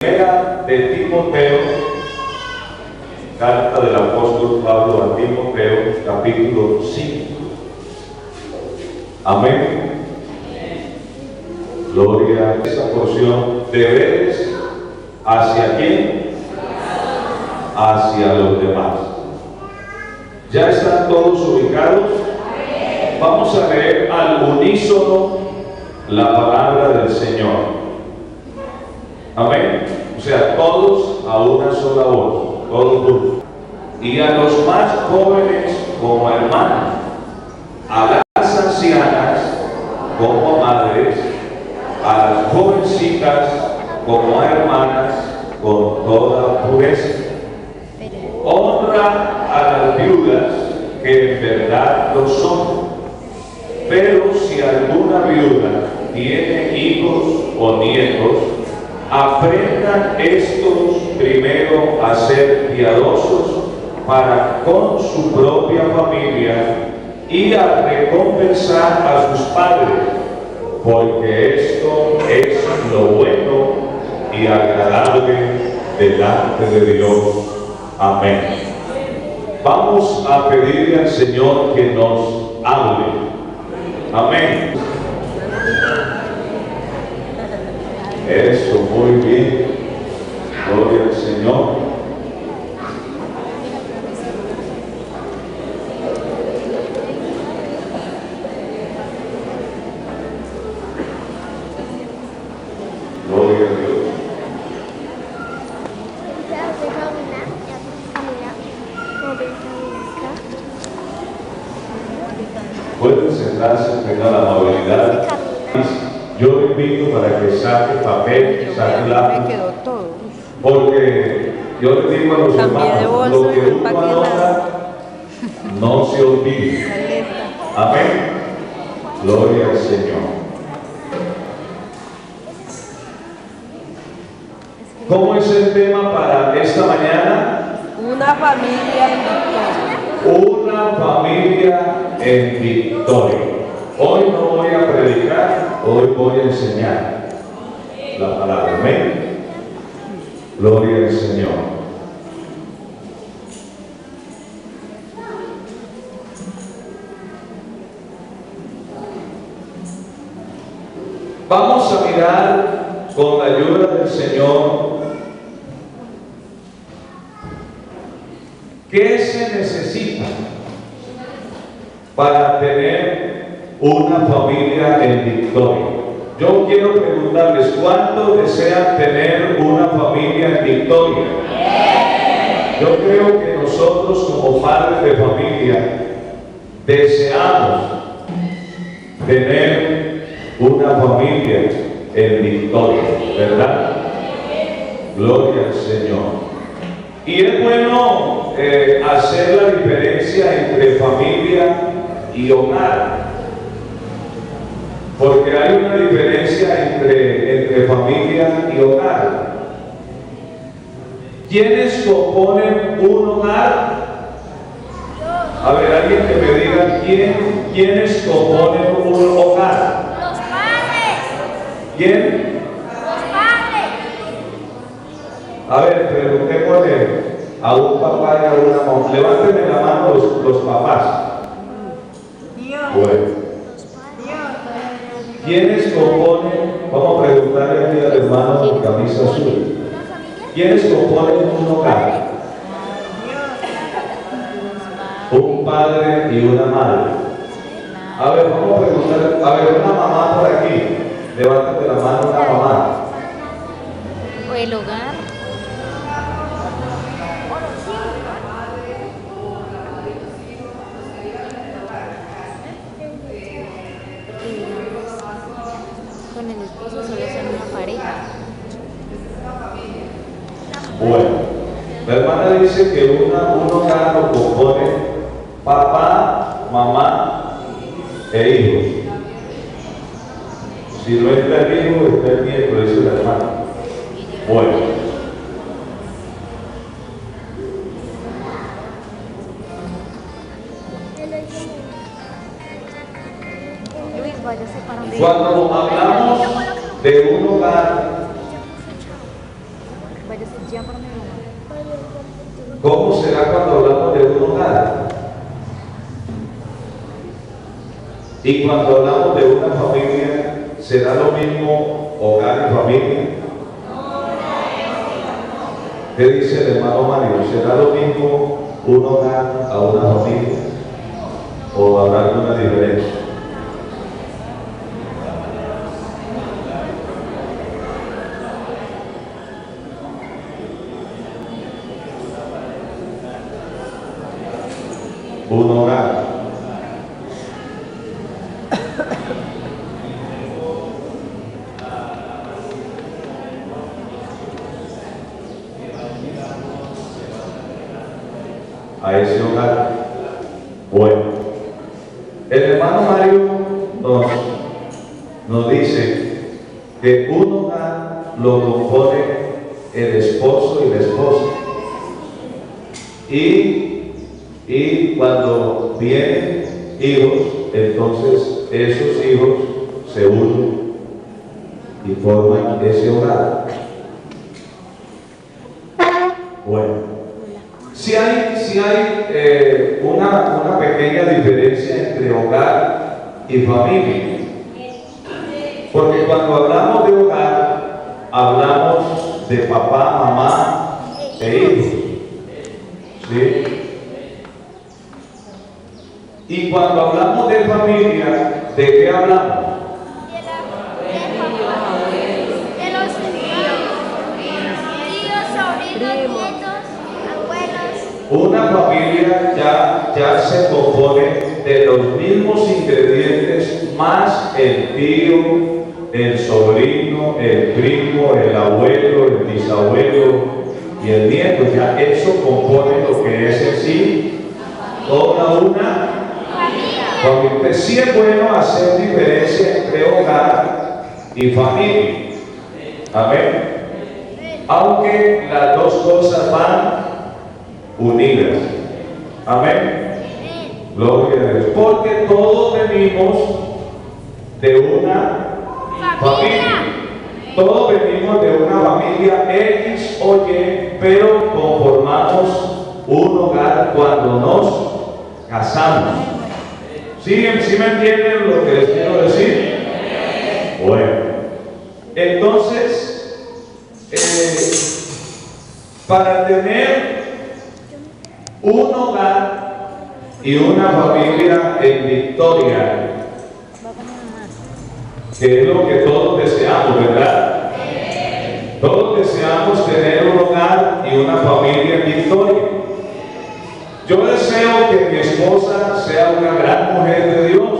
Primera de Timoteo, carta del apóstol Pablo a Timoteo, capítulo 5. Amén. Gloria a esa porción. Deberes ¿hacia quién? Hacia los demás. ¿Ya están todos ubicados? Vamos a leer al unísono la palabra del Señor. Amén. O sea, todos a una sola voz, todos juntos. Y a los más jóvenes como hermanos, a las ancianas como madres, a las jovencitas como a hermanas, con toda pureza. Honra a las viudas, que en verdad lo son. Pero si alguna viuda tiene hijos o nietos, aprendan estos primero a ser piadosos para con su propia familia y a recompensar a sus padres, porque esto es lo bueno y agradable delante de Dios. Amén. Vamos a pedirle al Señor que nos hable. Amén. Eso, muy bien. Gloria al Señor. Gloria a Dios. Pueden sentarse, tengan la amabilidad. Yo le invito para que saque papel, saque lápiz, porque yo le digo a los hermanos, lo que uno anota no se olvide. Amén. Gloria al Señor. ¿Cómo es el tema para esta mañana? Una familia en victoria. Una familia en victoria. Hoy no voy a predicar, hoy voy a enseñar la palabra. Amén. Gloria al Señor. Vamos a mirar con la ayuda del Señor qué se necesita para tener una familia en victoria. Yo quiero preguntarles, ¿cuántos desean tener una familia en victoria? Yo creo que nosotros como padres de familia deseamos tener una familia en victoria, ¿verdad? Gloria al Señor. Y es bueno hacer la diferencia entre familia y hogar, porque hay una diferencia entre familia y hogar. ¿Quiénes componen un hogar? A ver, alguien que me diga ¿quiénes componen un hogar? Los padres. ¿Quién? Los padres. A ver, preguntémosle a un papá y a una mamá. Levánteme la mano los papás. Bueno. ¿Quiénes componen? Vamos a preguntarle aquí al hermano con camisa azul. ¿Quiénes componen un hogar? Un padre y una madre. A ver, vamos a preguntar. A ver, una mamá por aquí. Levántate la mano, una mamá. O el hogar. Con el esposo solo son una pareja. Bueno, la hermana dice que un hogar lo compone papá, mamá e hijos. Si no está el hijo, está el nieto, dice la hermana. Bueno. Cuando hablamos de un hogar, Y cuando hablamos de una familia, ¿será lo mismo hogar y familia? ¿Qué dice el hermano Mario? ¿Será lo mismo un hogar a una familia? ¿O habrá alguna diferencia? Un hogar. A ese hogar. Bueno, el hermano Mario nos dice que un hogar lo compone el esposo y la esposa. Y cuando vienen hijos, entonces esos hijos se unen y forman ese hogar. Bueno, si hay una pequeña diferencia entre hogar y familia, porque cuando hablamos de hogar, hablamos de papá, mamá e hijos, ¿sí? Y cuando hablamos de familia, ¿de qué hablamos? De los tíos, sobrinos, nietos, abuelos. Una familia ya se compone de los mismos ingredientes, más el tío, el sobrino, el primo, el abuelo, el bisabuelo y el nieto. Ya eso compone lo que es en sí toda una familia. Sí es bueno hacer diferencia entre hogar y familia. Amén. Aunque las dos cosas van unidas. Amén. Gloria a Dios. Porque todos venimos de una familia. Todos venimos de una familia X o Y, pero conformamos un hogar cuando nos casamos. ¿Sí me entienden lo que les quiero decir? Bueno, entonces, para tener un hogar y una familia en victoria, que es lo que todos deseamos, ¿verdad? Todos deseamos tener un hogar y una familia en victoria. Yo deseo que mi esposa sea una gran mujer de Dios.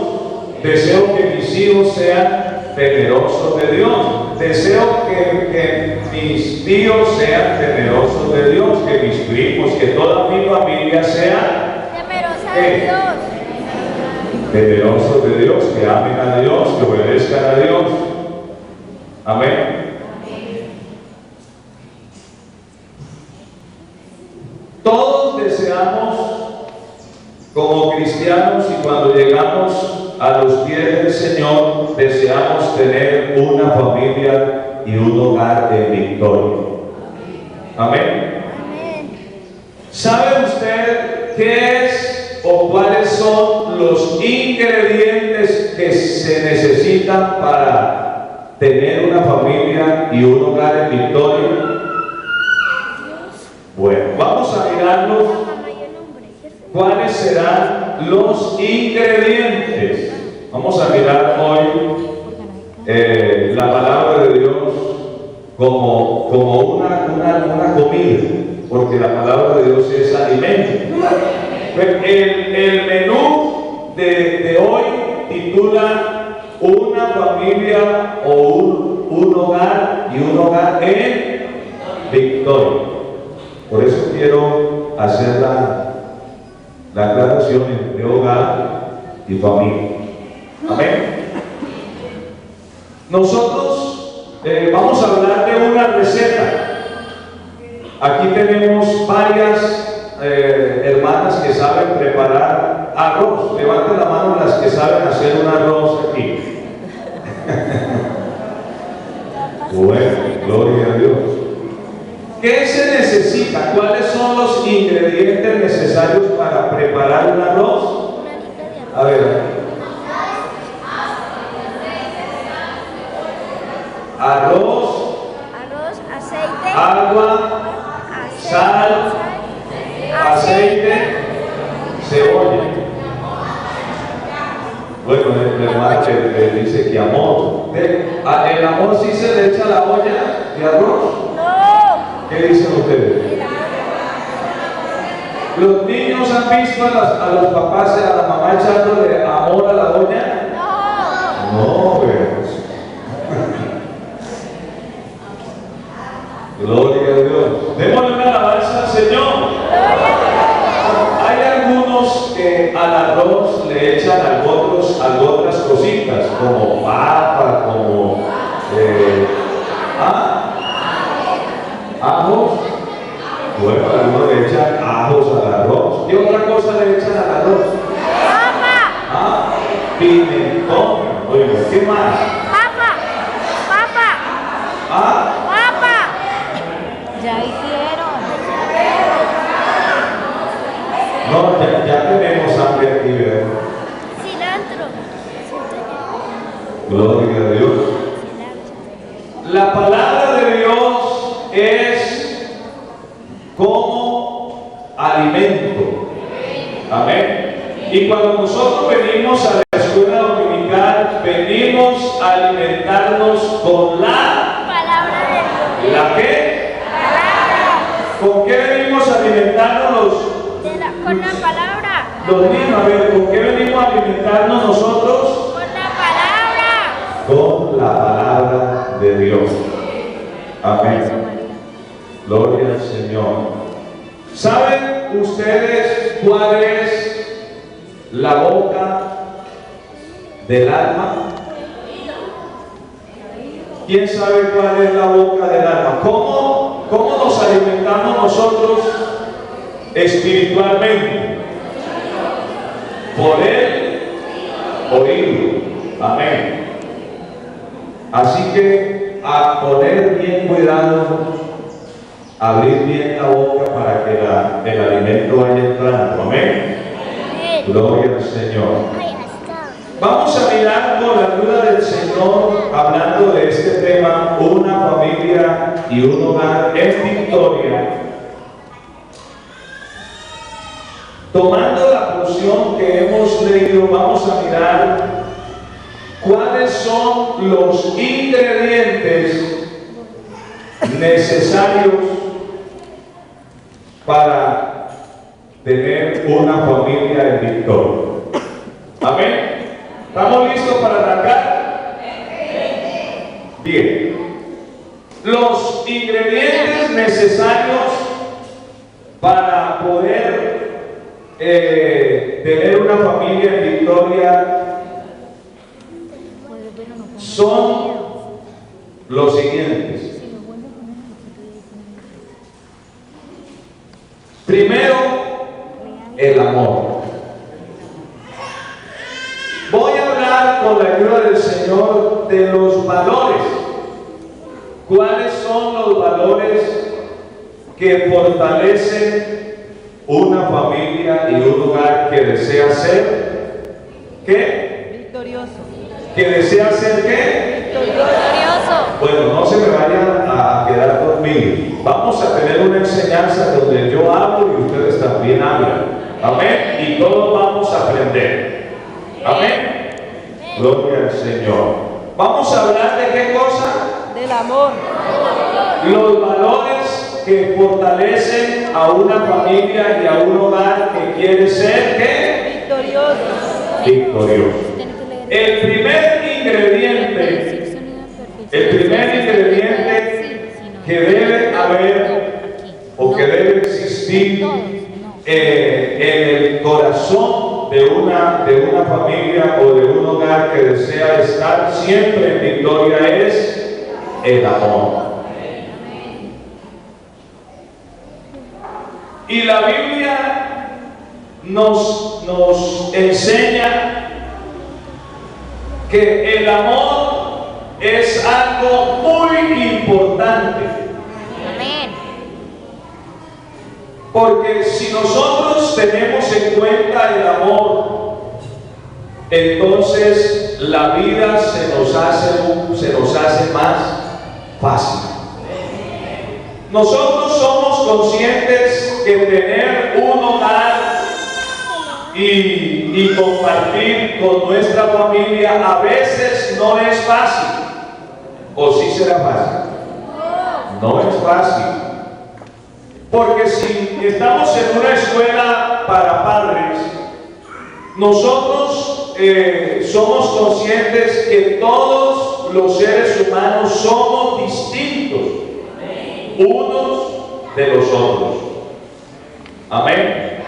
Deseo que mis hijos sean temerosos de Dios. Deseo que mis tíos sean temerosos de Dios, que mis primos, que toda mi familia sea temerosa de Dios. Temerosos de Dios, que amen a Dios, que obedezcan a Dios. Amén. Todos deseamos, como cristianos, y cuando llegamos a los pies del Señor, deseamos tener una familia y un hogar de victoria. Amén. ¿Sabe usted qué es o cuáles son los ingredientes que se necesitan para tener una familia y un hogar en victoria? Bueno, vamos a mirarlos. ¿Cuáles serán los ingredientes? Vamos a mirar hoy la palabra de Dios como una comida, porque la palabra de Dios es alimento. El menú de hoy titula una familia o un hogar y un hogar en victoria. Por eso quiero hacer la aclaración entre hogar y familia. Amén. Nosotros vamos a hablar de una receta. Aquí tenemos varias hermanas que saben preparar arroz. Levanten la mano las que saben hacer un arroz aquí. Bueno, gloria a Dios. ¿Qué se necesita? ¿Cuáles son los ingredientes necesarios para preparar un arroz? A ver, arroz, aceite, agua, sal, aceite, cebolla. Bueno, el hermano le dice que amor. ¿El amor sí se le echa a la olla de arroz? no, ¿Qué dicen ustedes? ¿Los niños han visto a los papás y a la mamá echándole amor a la olla? No, pues. Gloria a Dios. Démosle una alabanza al Señor. Hay algunos que al arroz le echan otras cositas, como papa, como ajos. Bueno, algunos le echan ajos al arroz. ¿Qué otra cosa le echan al arroz? Pimentón. Oiga, ¿qué más? papa, Ya hicieron. No, ya tenemos hambre aquí, ¿verdad? cilantro, Gloria a Dios. La palabra de Dios es como alimento. Amén. Y cuando nosotros venimos a la escuela dominical, venimos a alimentarnos con la palabra de Dios. ¿La qué? ¿Con qué venimos a alimentarnos Con la palabra. los niños? A ver, ¿con qué venimos a alimentarnos nosotros? Con la palabra. Con la palabra de Dios. Amén. Gloria al Señor. ¿Saben ustedes cuál es la boca del alma? ¿Quién sabe cuál es la boca del alma? ¿Cómo nos alimentamos nosotros espiritualmente? Por el oído. Amén. Así que a poner bien cuidado, abrir bien la boca para que el alimento vaya entrando. Amén. Gloria al Señor. Vamos a mirar con la ayuda del Señor, hablando de este tema, una familia y un hogar en victoria. Tomando la porción que hemos leído, vamos a mirar cuáles son los ingredientes necesarios para tener una familia en victoria. Amén. ¿Estamos listos para arrancar? Bien. Los ingredientes necesarios para poder tener una familia en victoria son los siguientes. Primero, el amor. Voy a hablar con la ayuda del Señor de los valores. ¿Cuáles son los valores que fortalecen una familia y un hogar que desea ser? ¿Qué? Victorioso. ¿Que desea ser qué? Victorioso. Bueno, no se me vayan a quedar conmigo. Vamos a tener una enseñanza donde yo hablo y ustedes también hablan. Amén. Y todos vamos a aprender. Amén. Gloria al Señor. Vamos a hablar de qué cosa? Del amor. Los valores que fortalecen a una familia y a un hogar que quiere ser ¿qué? Victorioso. Victorioso. El primer ingrediente que debe haber o que debe existir en el corazón de una familia o de un hogar que desea estar siempre en victoria es el amor. Y la Biblia nos enseña que el amor es algo muy importante. Amén. Porque si nosotros tenemos en cuenta el amor, entonces la vida se nos hace más fácil. Nosotros somos conscientes que tener un hogar y compartir con nuestra familia a veces no es fácil. ¿O sí será fácil? No es fácil. Porque si estamos en una escuela para padres, nosotros somos conscientes que todos los seres humanos somos distintos unos de los otros. Amén.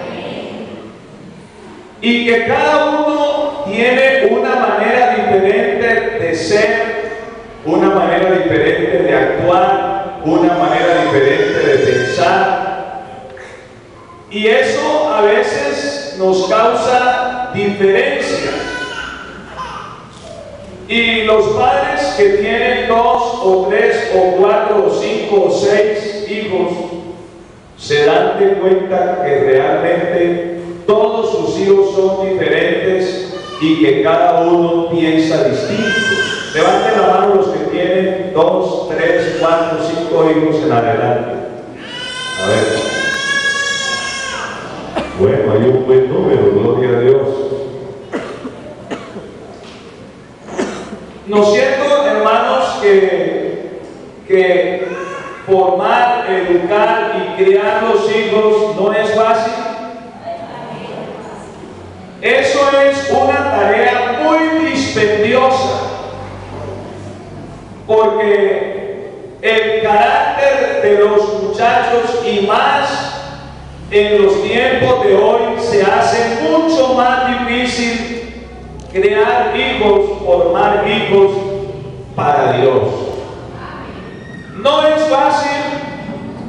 Y que cada uno tiene una manera diferente de ser, una manera diferente de actuar, una manera diferente de pensar. Y eso a veces nos causa diferencias. Y los padres que tienen 2 o 3 o 4 o 5 o 6 hijos se dan de cuenta que realmente todos sus hijos son diferentes y que cada uno piensa distinto. Levanten la mano los que tienen 2, 3, 4, 5 hijos en adelante. A ver. Bueno, hay un buen número, gloria a Dios. ¿No es cierto, hermanos, que formar, educar y criar los hijos no es fácil? Eso es una tarea muy dispendiosa, porque el carácter de los muchachos y más en los tiempos de hoy se hace mucho más difícil crear hijos, formar hijos para Dios. No es fácil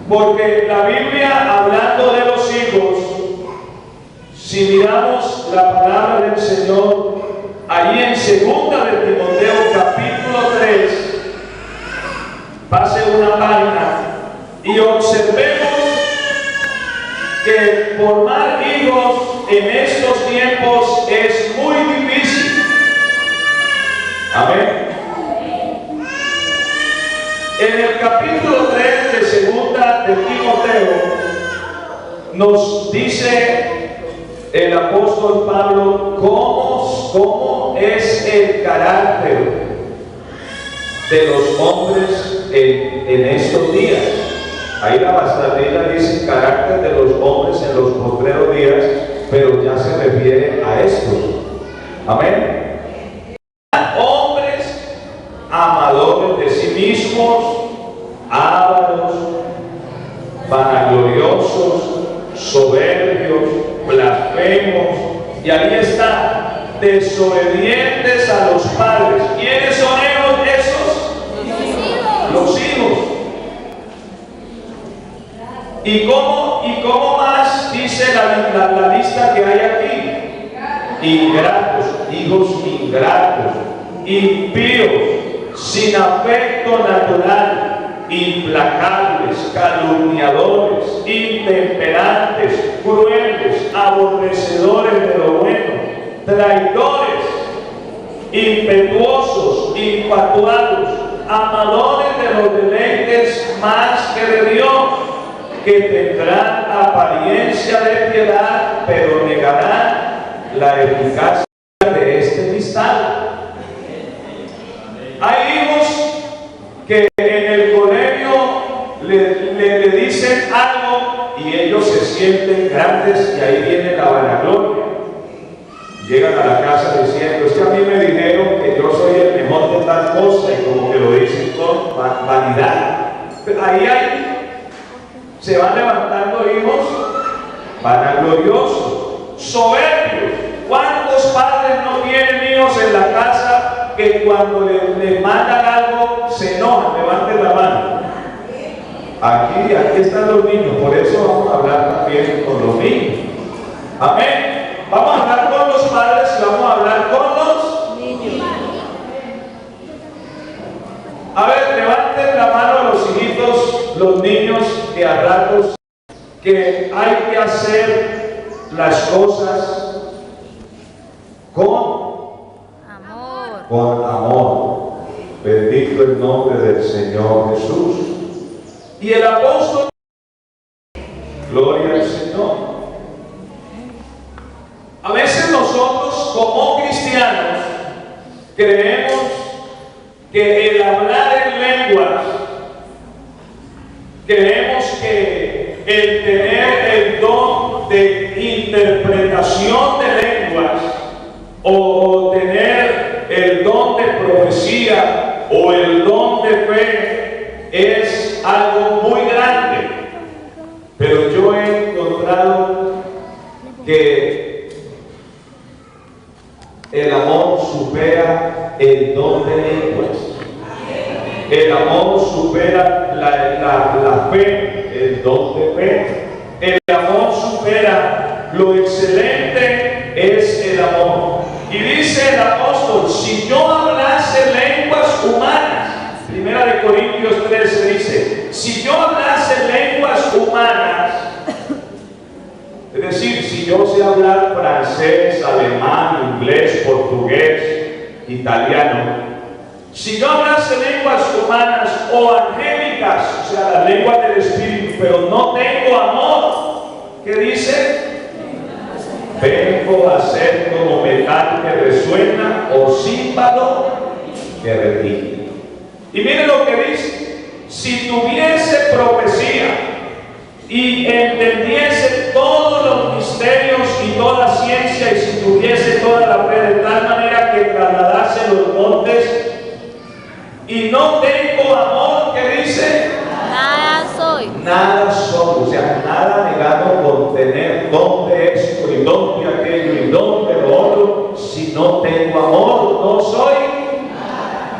porque la Biblia, hablando de los hijos, si miramos la palabra del Señor, allí en 2 de Timoteo capítulo 3, pase una página y observemos que formar hijos en estos tiempos es muy difícil. Amén. En el capítulo 3 de 2 de Timoteo nos dice el apóstol Pablo cómo es el carácter de los hombres en estos días. Ahí la bastardilla dice carácter de los hombres en los postreros días, pero ya se refiere a estos. Amén. Hombres amadores de sí mismos, ávaros, vanagloriosos, soberbios, blasfemos, y ahí está, desobedientes a los padres. ¿Quiénes son esos? Los hijos. ¿Y cómo más dice la lista que hay aquí? Ingratos, hijos ingratos, impíos, sin afecto natural, implacables, calumniadores, intemperantes, crueles, aborrecedores de lo bueno, traidores, impetuosos, infatuados, amadores de los deleites más que de Dios, que tendrán apariencia de piedad, pero negarán la eficacia de este listado. Hay hijos que en el colegio le dicen algo y ellos se sienten grandes y ahí viene la vanagloria. Llegan a la casa diciendo, es que a mí me dijeron que yo soy el mejor de tal cosa, y como que lo dicen con vanidad. Pero ahí se van levantando hijos vanagloriosos, soberbios. ¿Cuántos padres no tienen hijos en la casa que cuando les mandan algo se enojan? Levanten la mano. Aquí están los niños, por eso vamos a hablar también con los niños. Amén. Vamos a hablar con los padres y vamos a hablar con los niños. A ver, levanten la mano a los hijitos, los niños, que a ratos que hay que hacer las cosas con amor. Bendito el nombre del Señor Jesús. Y el apóstol, gloria al Señor. A veces nosotros como cristianos creemos que el hablar en lenguas, creemos que el tener el don de interpretación de lenguas o tener el don de profecía o el don de fe es algo muy grande. Pero yo he encontrado que el amor supera el don de lenguas. El amor supera la fe, el don de fe. El amor supera lo excelente es el amor. Y dice el apóstol, si yo hablase lenguas humanas, 1 Corintios 13 dice, si yo hablase lenguas humanas, es decir, si yo sé hablar francés, alemán, inglés, portugués, italiano, si yo hablase lenguas humanas o angélicas, o sea, las lenguas del Espíritu, pero no tengo amor, ¿qué dice? Vengo a ser como metal que resuena o címbalo que retiñe. Y miren lo que dice, si tuviese profecía y entendiese todos los misterios y toda ciencia, y si tuviese toda la fe de tal manera que trasladase los montes, y no tengo amor, ¿qué dice? Nada soy. Nada soy, o sea, nada me gano por tener don de esto y don de aquello y don de lo otro. Si no tengo amor, no soy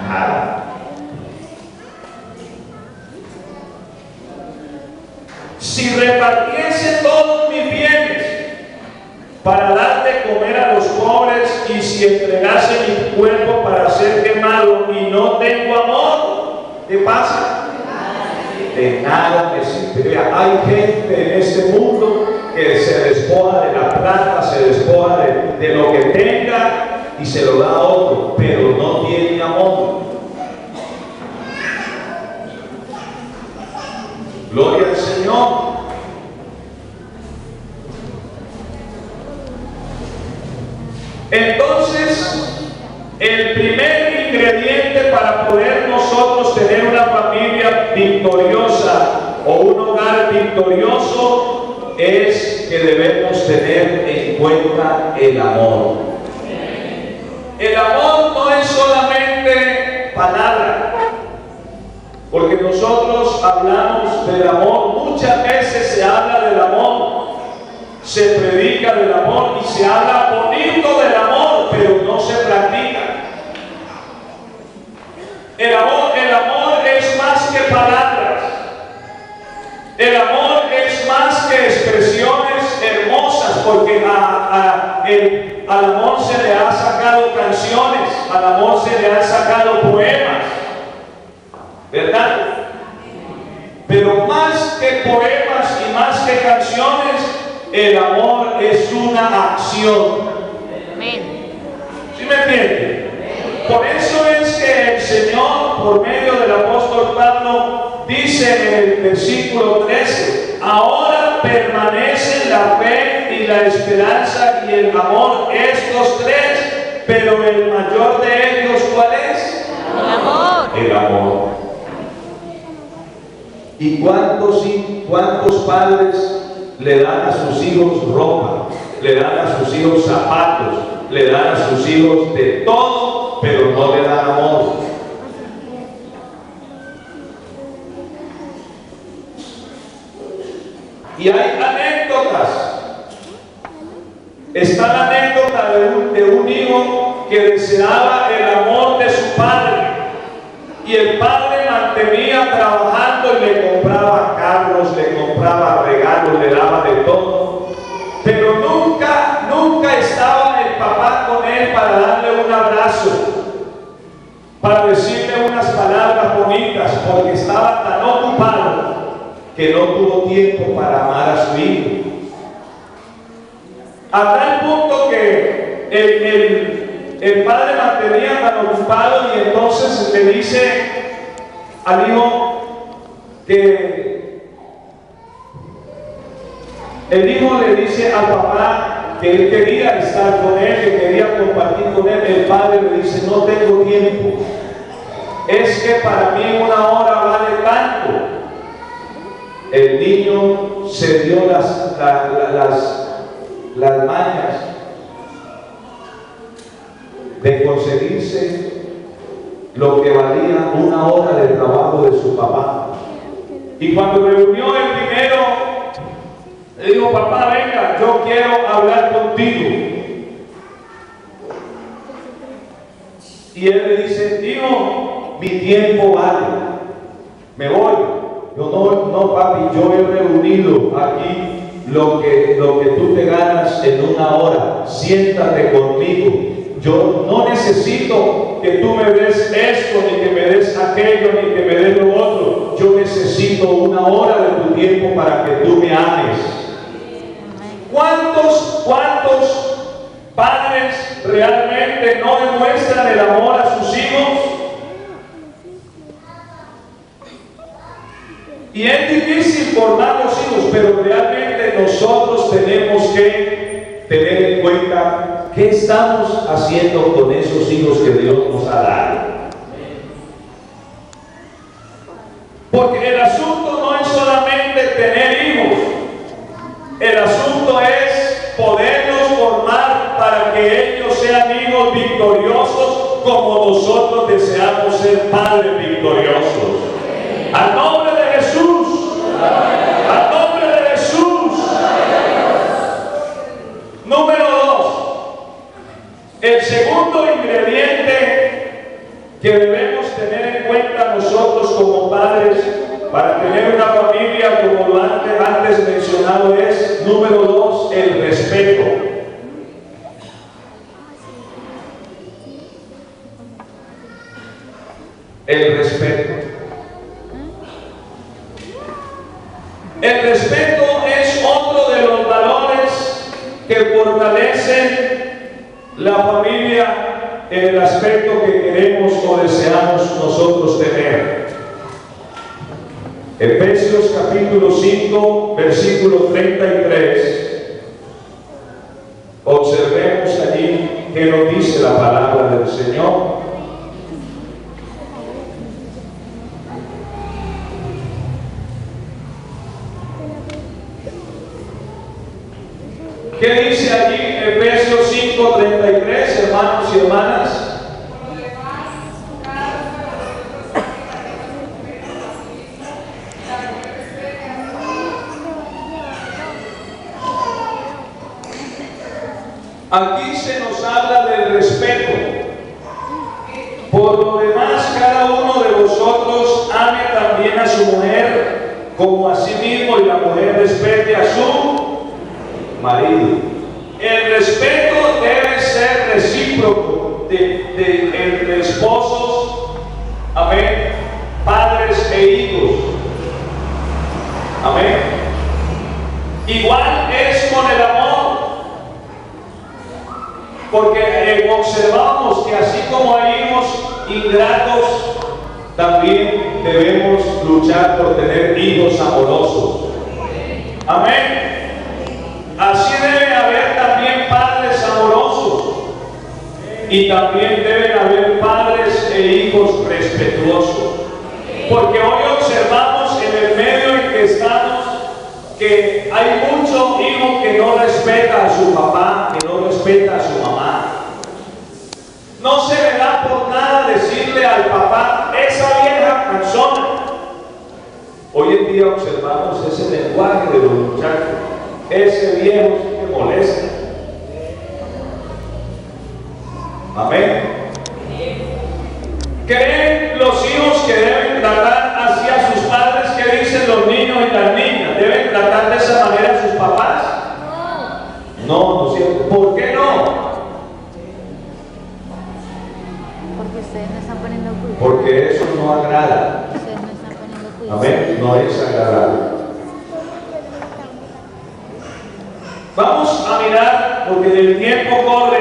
nada. Si repartiese todos mis bienes para dar de comer a los pobres, y si entregase mi cuerpo para ser quemado y no tengo amor, ¿qué pasa? De nada me sirve. Hay gente en este mundo que se despoja de la plata, se despoja de lo que tenga y se lo da a otro, pero no tiene amor. Gloria al Señor. Entonces, el primer ingrediente para poder nosotros tener una familia victoriosa o un hogar victorioso es que debemos tener en cuenta el amor. El amor no es solamente palabra, porque nosotros hablamos del amor, muchas veces se habla del amor, se predica del amor y se habla bonito del amor, pero no se practica. El amor es más que palabras. El amor es más que expresiones hermosas, porque al amor se le ha sacado canciones, al amor se le han sacado poemas, ¿verdad? Pero más que poemas y más que canciones, el amor es una acción. Amén. ¿Sí me entienden? Por eso es que el Señor, por medio del apóstol Pablo, dice en el versículo 13, ahora permanecen la fe y la esperanza y el amor, estos tres, pero el mayor de ellos, ¿cuál es? El amor. El amor. ¿Y cuántos padres le dan a sus hijos ropa, le dan a sus hijos zapatos, le dan a sus hijos de todo, pero no le dan amor? Y hay anécdotas. Está la anécdota de un hijo que deseaba el amor de su padre, y el padre mantenía trabajando y le compraba carros, le compraba regalos, le daba de todo, pero nunca estaba el papá con él para darle un abrazo, para decirle unas palabras bonitas, porque estaba tan ocupado que no tuvo tiempo para amar a su hijo. A tal punto que el padre mantenía tan ocupado y entonces le dice al hijo que el hijo le dice al papá que él quería estar con él, que quería compartir con él. El padre le dice: no tengo tiempo, es que para mí una hora vale tanto. El niño se dio las mañas de conseguirse lo que valía una hora de trabajo de su papá. Y cuando reunió el dinero, le dijo: papá, venga, yo quiero hablar contigo. Y él le dice: hijo, mi tiempo vale, me voy. Yo no, papi, yo he reunido aquí lo que tú te ganas en una hora. Siéntate conmigo. Yo no necesito que tú me des esto, ni que me des aquello, ni que me des lo otro. Yo necesito una hora de tu tiempo para que tú me ames. ¿Cuántos padres realmente no demuestran el amor a sus hijos? Y es difícil formar los hijos, pero realmente nosotros tenemos que tener en cuenta qué estamos haciendo con esos hijos que Dios nos ha dado. Porque el asunto no es solamente tener hijos, el asunto es poderlos formar para que ellos sean hijos victoriosos como nosotros deseamos ser padres victoriosos. Al nombre de Jesús, al nombre de Jesús. Número 2, el segundo ingrediente que debemos tener en cuenta nosotros como padres para tener una familia, como lo antes mencionado, es, número 2, el respeto. El respeto. El respeto es otro de los valores que fortalecen la familia en el aspecto que queremos o deseamos nosotros tener. Efesios capítulo 5, versículo 33. Observemos allí qué nos dice la palabra del Señor. ¿Qué dice allí Efesios 5:33, hermanos y hermanas? Aquí se nos habla del respeto. Por lo demás, cada uno de vosotros ame también a su mujer como a sí mismo, y la mujer respete a su marido. El respeto debe ser recíproco entre esposos, amén, padres e hijos, amén. Igual es con el amor, porque observamos que así como hay hijos ingratos, también debemos luchar por tener hijos amorosos, amén. Así debe haber también padres amorosos, y también deben haber padres e hijos respetuosos, porque hoy observamos en el medio en que estamos que hay mucho hijo que no respeta a su papá, que no respeta a su mamá. No se le da por nada decirle al papá: esa vieja persona. Hoy en día observamos ese lenguaje de los muchachos: ese viejo que molesta. Amén. ¿Creen los hijos que deben tratar así a sus padres? ¿Qué dicen los niños y las niñas? ¿Deben tratar de esa manera a sus papás? No, no es cierto. ¿Por qué no? Porque ustedes no están poniendo cuidado. Porque eso no agrada. Ustedes no están poniendo cuidado. Amén. No es agradable. Vamos a mirar, porque el tiempo corre,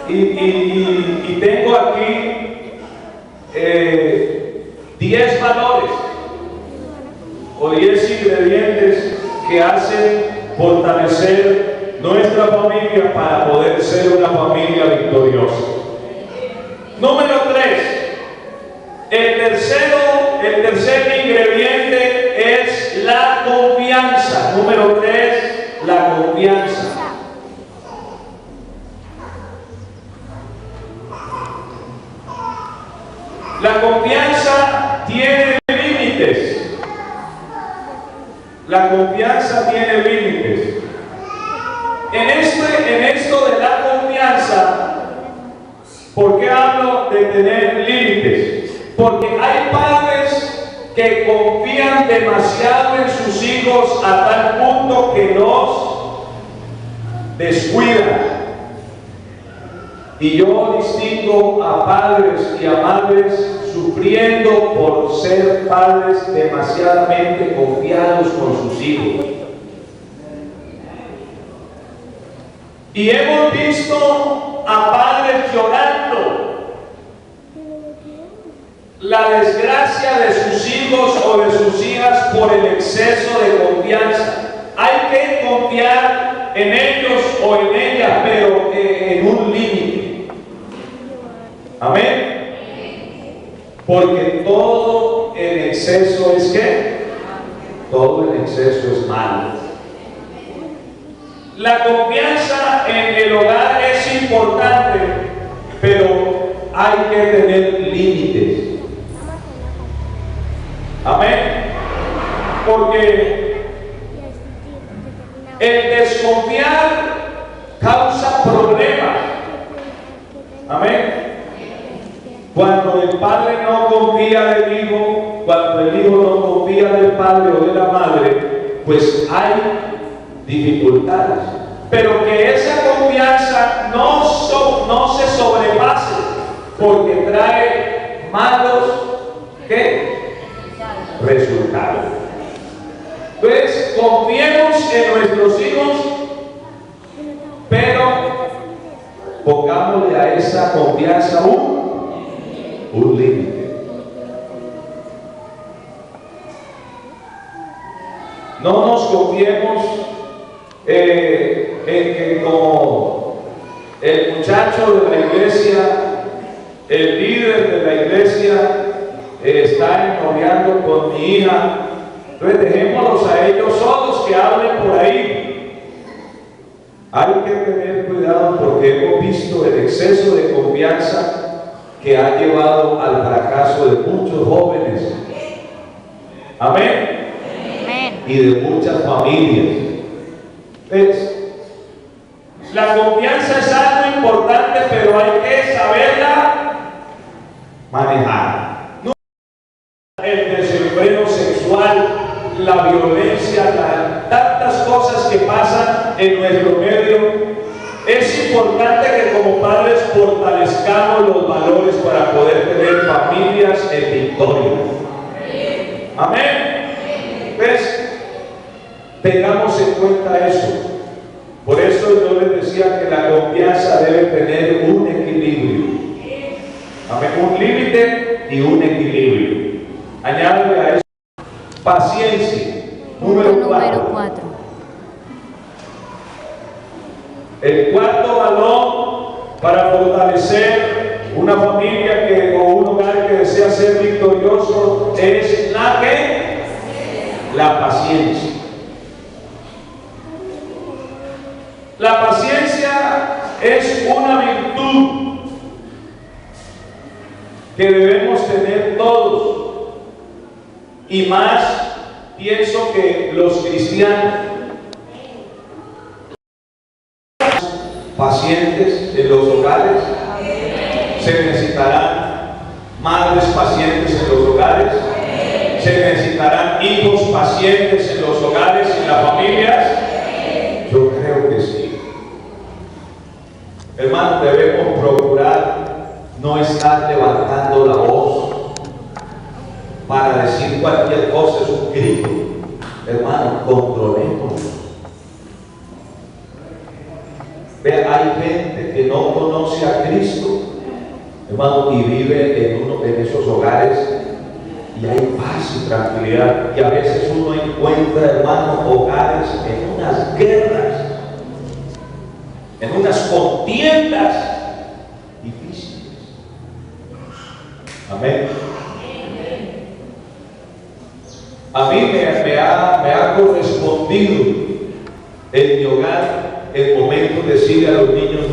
y tengo aquí 10 valores o 10 ingredientes que hacen fortalecer nuestra familia para poder ser una familia victoriosa. Número 3. El tercer ingrediente es la confianza. Número 3, la confianza. La confianza tiene límites. La confianza tiene límites. En esto de la confianza, ¿por qué hablo de tener límites? Porque hay padres que confían demasiado en sus hijos a tal punto que los descuidan. Y yo distingo a padres y a madres sufriendo por ser padres demasiadamente confiados con sus hijos. Y hemos visto a padres llorando la desgracia de sus hijos o de sus hijas por el exceso de confianza. Hay que confiar en ellos o en ellas, pero en un límite. Amén. Porque todo en exceso es ¿qué? Todo en exceso es malo. La confianza en el hogar es importante, pero hay que tener límites. Amén. Porque el desconfiar causa problemas. Amén. Cuando el padre no confía del hijo, cuando el hijo no confía del padre o de la madre, pues hay dificultades. Pero que esa confianza no se sobrepase, porque trae malos ¿qué? Resultados. Entonces, confiemos en nuestros hijos, pero pongámosle a esa confianza un límite. No nos confiemos en que como el muchacho de la iglesia, el líder de la iglesia, está ennoviando con mi hija. Entonces dejémoslos a ellos solos que hablen por ahí. Hay que tener cuidado porque hemos visto el exceso de confianza que ha llevado al fracaso de muchos jóvenes. Amén. Amén. Y de muchas familias. ¿Ves? La confianza es algo importante, pero hay que saberla manejar. No el desenfreno sexual, la violencia, tantas cosas que pasan en nuestro medio. Es importante que como padres fortalezcamos los valores para poder tener familias en victoria. Amén. ¿Ves? Tengamos en cuenta eso. Por eso yo les decía que la confianza debe tener un equilibrio. Amén. Un límite y un equilibrio. Añádele a eso paciencia. Número 4. El cuarto valor para fortalecer una familia o un hogar que desea ser victorioso es la paciencia. La paciencia es una virtud que debemos tener todos, y más pienso que los cristianos. Pacientes en los hogares, se necesitarán madres pacientes en los hogares, se necesitarán hijos pacientes en los hogares y en las familias. Yo creo que sí. Hermanos, debemos procurar no estar levantando la voz para decir cualquier cosa, es un grito. Hermanos, controlémonos. Vea, hay gente que no conoce a Cristo, hermano, y vive en uno de esos hogares y hay paz y tranquilidad. Y a veces uno encuentra, hermano, hogares en unas guerras, en unas contiendas difíciles. Amén. A mí me ha correspondido en mi hogar el momento de decirle a los niños,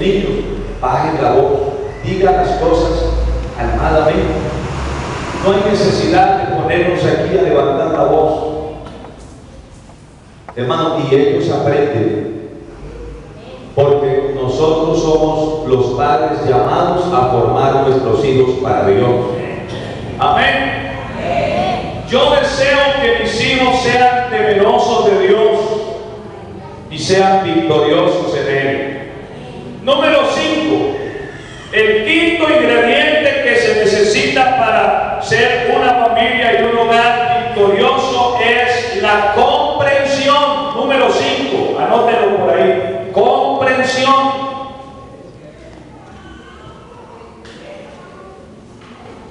bajen la voz, digan las cosas calmadamente. No hay necesidad de ponernos aquí a levantar la voz, hermano, y ellos aprenden, porque nosotros somos los padres llamados a formar nuestros hijos para Dios. Amén. Yo deseo que mis hijos sean temerosos de Dios y sean victoriosos en Él. Número 5. El quinto ingrediente que se necesita para ser una familia y un hogar victorioso es la comprensión. Número 5. Anótelo por ahí. Comprensión.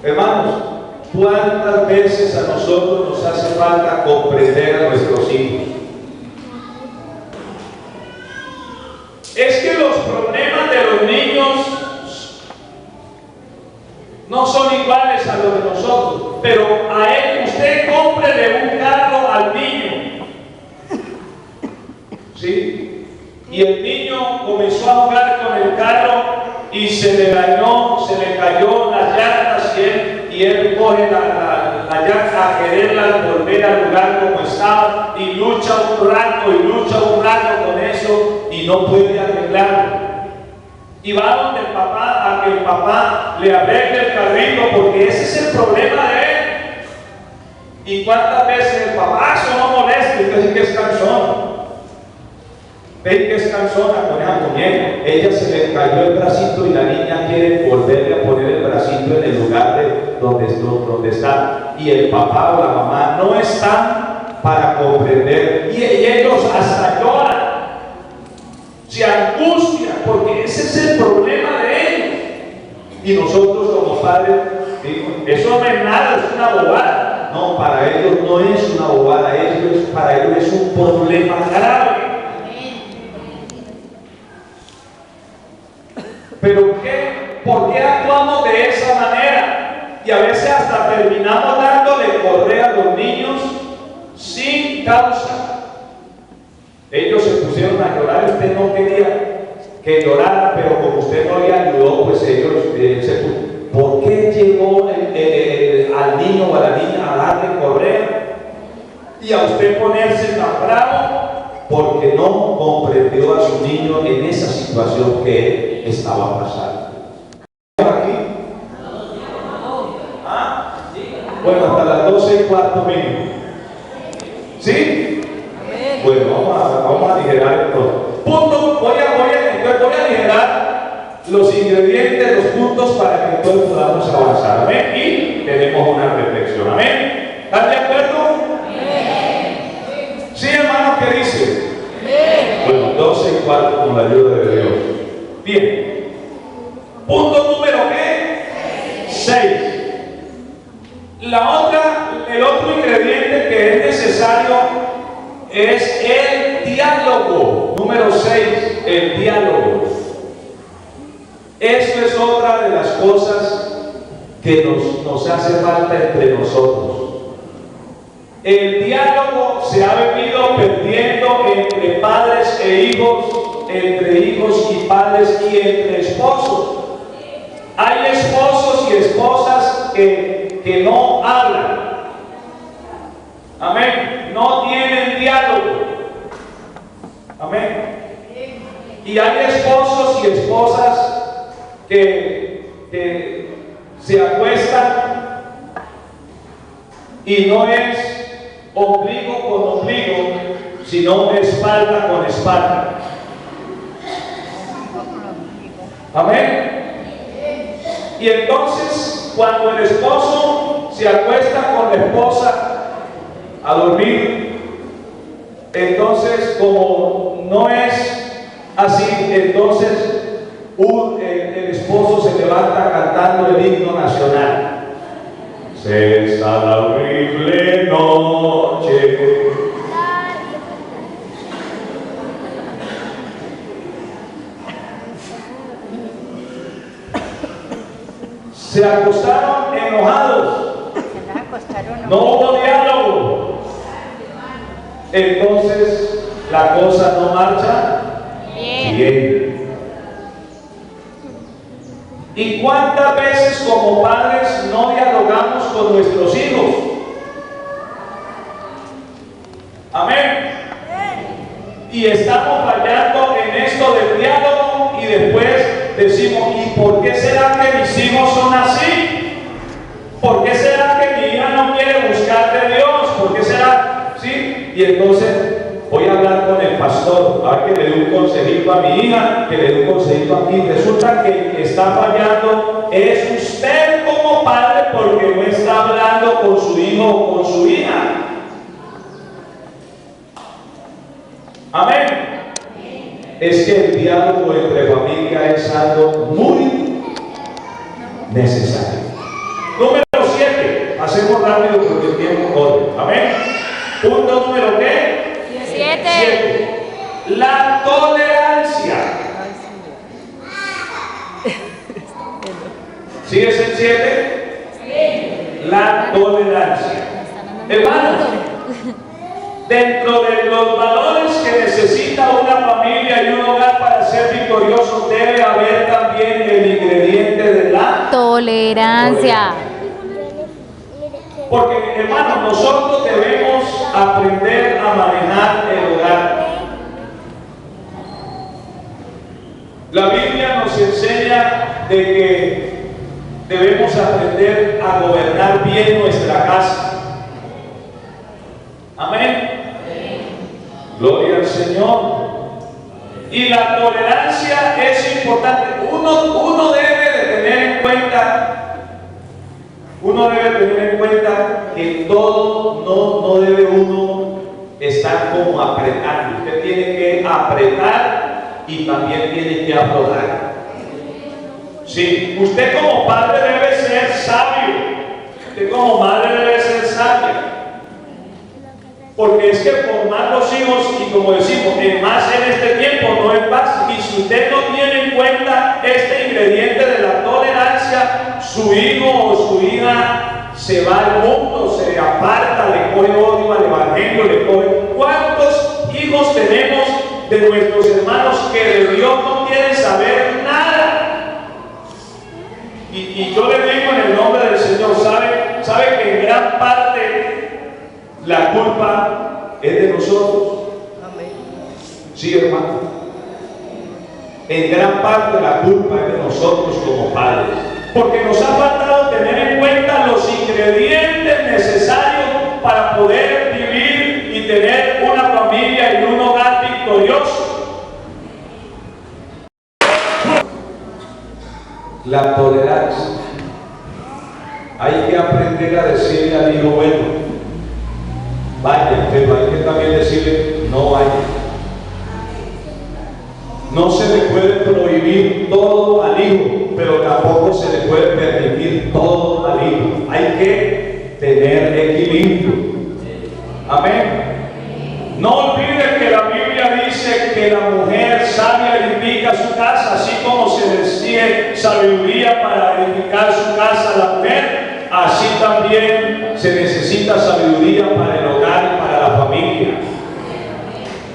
Hermanos, ¿cuántas veces a nosotros nos hace falta comprender a nuestros hijos? Es que los problemas de los niños no son iguales a los de nosotros, pero a él, usted cómprele un carro al niño, ¿sí? Y el niño comenzó a jugar con el carro y se le dañó, se le cayó las llantas y él coge la llanta a quererla volver al lugar como estaba y lucha un rato con eso y no puede arreglarlo. Y va donde el papá, a que el papá le arregle el carrito, porque ese es el problema de él. Y cuántas veces el papá, eso no molesta, y usted dice que es cansón. Ven que es cansona con esa muñeca. Ella se le cayó el bracito y la niña quiere volverle a poner el bracito en el lugar de donde está. Y el papá o la mamá no están para comprender. Y ellos hasta lloran. Se angustian porque ese es el problema de ellos. Y nosotros como padres, digo, eso no es nada, es una bobada. No, para ellos no es una bobada, para ellos es un problema grave. Pero ¿por qué actuamos de esa manera? Y a veces hasta terminamos dándole correa a los niños sin causa. Ellos se pusieron a llorar, usted no quería que llorara, pero como usted no le ayudó, pues ellos se pusieron. ¿Por qué llegó al niño o a la niña a darle correa? Y a usted ponerse tan bravo porque no comprendió a su niño en esa situación que estaba pasando. ¿Aquí? ¿Ah? Bueno, hasta las 12:15. ¿Sí? Bueno, vamos a aligerar esto. Punto, voy a aligerar los ingredientes, los puntos para que todos podamos avanzar. Amén. Y tenemos una reflexión. Amén. ¿Están de acuerdo? Amén. Sí, hermanos, ¿qué dice? Bueno, 12:15 con la ayuda de Dios. Bien. Punto número ¿qué? 6. El otro ingrediente que es necesario es el diálogo. Número 6, el diálogo. Esto es otra de las cosas que nos hace falta entre nosotros. El diálogo se ha venido perdiendo entre padres e hijos, entre hijos y padres y entre esposos. Hay esposos y esposas que no hablan. Amén. No tienen diálogo. Amén. Y hay esposos y esposas que se acuestan y no es ombligo con ombligo, sino espalda con espalda. Amén. Y entonces, cuando el esposo se acuesta con la esposa a dormir, entonces como no es así, entonces el esposo se levanta cantando el himno nacional. Cesa la horrible noche. Se acostaron enojados. No hubo diálogo. Entonces la cosa no marcha bien. ¿Y cuántas veces como padres no dialogamos con nuestros hijos? Amén. Y estamos fallando en esto del diálogo y después decimos, ¿y por qué será que mis hijos son así? ¿Por qué será que mi hija no quiere buscar de Dios? ¿Por qué será? ¿Sí? Y entonces voy a hablar con el pastor, a ver que le dé un consejito a mi hija, que le dé un consejito a mí. Resulta que el que está fallando es usted como padre, porque no está hablando con su hijo o con su hija. Amén. Es que el diálogo entre familia es algo muy necesario. Número 7. Hacemos rápido porque el tiempo corre. Amén. Punto número ¿qué? 7. La tolerancia. ¿Sí es el 7? Sí. La tolerancia. Hermanos, dentro de los valores que necesita una familia y un hogar para ser victorioso, debe haber también el ingrediente de la tolerancia. Porque, hermanos, nosotros debemos aprender a manejar el hogar. La Biblia nos enseña de que debemos aprender a gobernar bien nuestra casa. Amén. Gloria al Señor. Y la tolerancia es importante. Uno debe de tener en cuenta. Uno debe tener en cuenta que todo no debe uno estar como apretando. Usted tiene que apretar y también tiene que aflojar. Sí, usted como padre debe ser sabio. Usted como madre debe ser sabia. Porque es que formar los hijos, y como decimos, más en este tiempo no es fácil. Y si usted no tiene en cuenta este ingrediente de la tolerancia, su hijo o su hija se va al mundo, se aparta, le coge odio al evangelio, le coge. ¿Cuántos hijos tenemos de nuestros hermanos que de Dios no quieren saber nada? Y yo le digo en el nombre del Señor, ¿sabe que en gran parte la culpa es de nosotros? Sí, hermano. En gran parte la culpa es de nosotros como padres. Porque nos ha faltado tener en cuenta los ingredientes necesarios para poder vivir y tener una familia y un hogar victorioso. La tolerancia. Hay que aprender a decirle al hijo, bueno, vaya, pero hay que también decirle, no vaya. No se le puede prohibir todo al hijo, pero tampoco se le puede permitir todo al hijo. Hay que tener equilibrio. Amén. No olviden que la Biblia dice que la mujer sabia edifica su casa, así como se les exige sabiduría para edificar su casa a la mujer, así también se necesita sabiduría para el hogar y para la familia.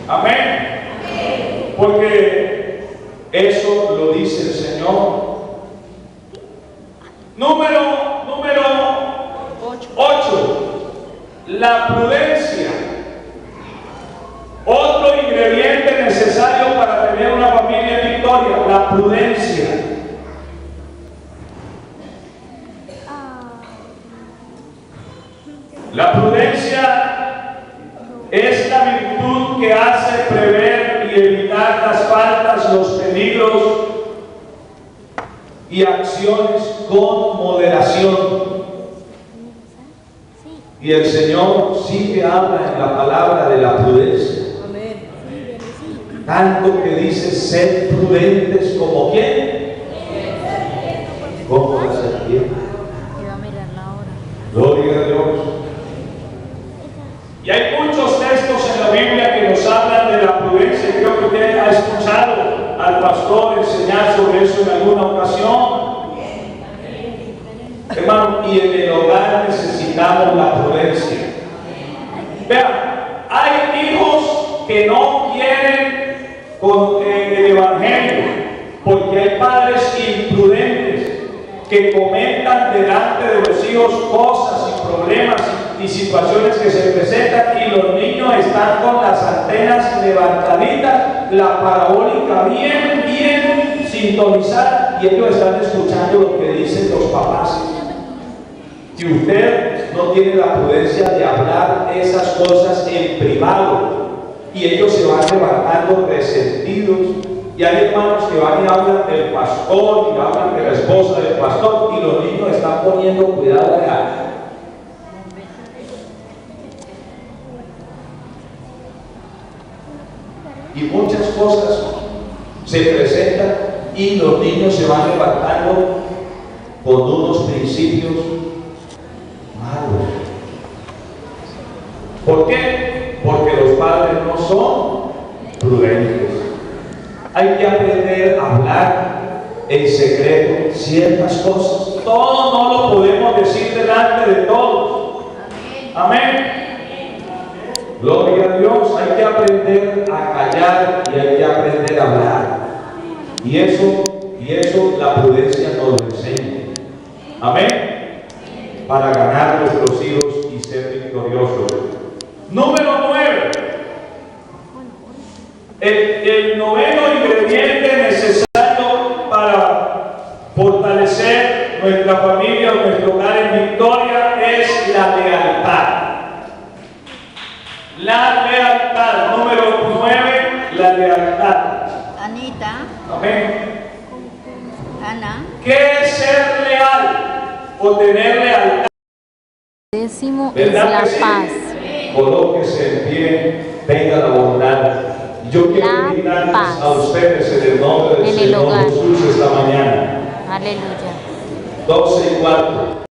Amén. Porque eso lo dice el Señor. Número 8. La prudencia. Otro ingrediente necesario para tener una familia en victoria, la prudencia. La prudencia es la virtud que hace prever y evitar las faltas, los peligros y acciones con moderación. Y el Señor sí que habla en la palabra de la prudencia. tanto que dice ser prudentes como ¿quién? Como la serpiente. Iba a mirar la hora. Gloria a Dios. Y hay muchos textos en la Biblia que nos hablan de la prudencia. Creo que usted ha escuchado al pastor enseñar sobre eso en alguna ocasión. Hermano, y en el hogar necesitamos la prudencia. Vean, hay hijos que no quieren con el evangelio porque hay padres imprudentes que comentan delante de los hijos cosas y problemas y situaciones que se presentan, y los niños están con las antenas levantaditas, la parabólica bien sintonizada, y ellos están escuchando lo que dicen los papás. Si usted no tiene la prudencia de hablar esas cosas en privado, y ellos se van levantando resentidos, y hay hermanos que van y hablan del pastor, y hablan de la esposa del pastor, y los niños están poniendo cuidado allá. Y muchas cosas se presentan y los niños se van levantando con unos principios malos. ¿Por qué? Porque los padres no son prudentes. Hay que aprender a hablar en secreto ciertas cosas. Todo no lo podemos decir delante de todos. Amén. Gloria a Dios. Hay que aprender a callar y hay que aprender a hablar. Y eso la prudencia nos lo enseña. Amén. Para ganar nuestros hijos y ser victoriosos. Número 9. El noveno ingrediente necesario para fortalecer nuestra familia, nuestro hogar en victoria, es la lealtad. La lealtad. Número 9, la lealtad. Anita, Amén. Ana. ¿Qué es ser leal o tener lealtad? Décimo es ¿Verdad la que sí? paz. Colóquese en pie, venga la bondad. Yo quiero La invitarles paz. a ustedes en el nombre del En el Señor hogar. Jesús esta mañana. Aleluya. 12:15.